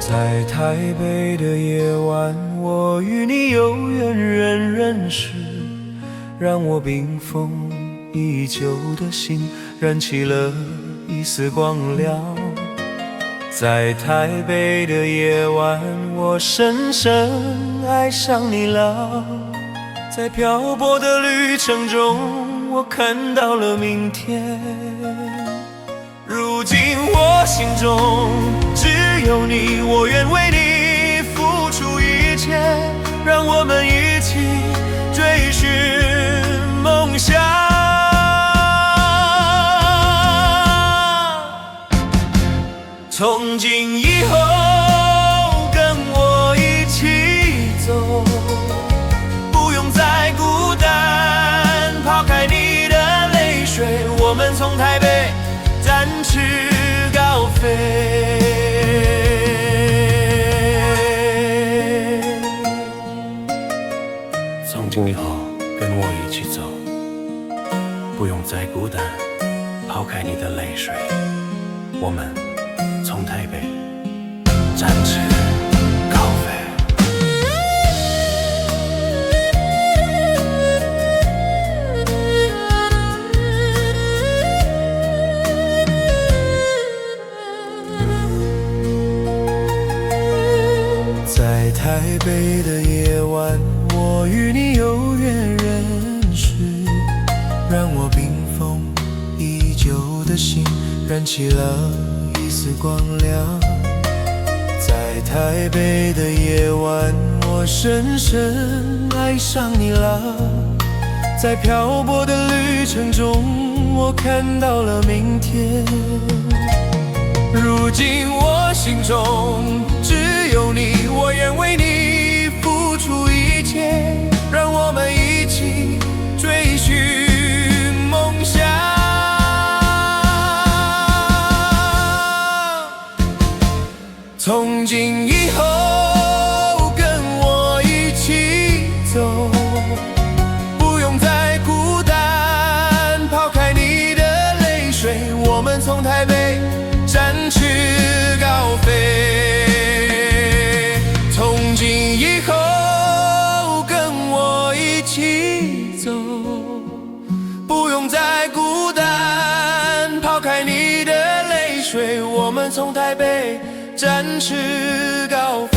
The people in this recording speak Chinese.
在台北的夜晚，我与你有缘人认识，让我冰封已久的心燃起了一丝光亮。在台北的夜晚，我深深爱上你了。在漂泊的旅程中，我看到了明天。如今我心中只有你，我愿为你付出一切，让我们一起追寻梦想。从今以后，跟我一起走，不用再孤单，抛开你的泪水，我们从台北展翅高飞。从今以后，跟我一起走，不用再孤单，抛开你的泪水，我们从台北展翅高飞。在台北的夜晚，我与你有缘认识，让我冰封已久的心燃起了一丝光亮。在台北的夜晚，我深深爱上你了。在漂泊的旅程中，我看到了明天。如今我心中只有你，我愿为你付出一切，让我们一起追寻梦想。从今以后，跟我一起走，不用再孤单，抛开你的泪水，我们从台北展翅高飞。从今以后，跟我一起走，不用再孤单，抛开你的泪水，我们从台北展翅高飞。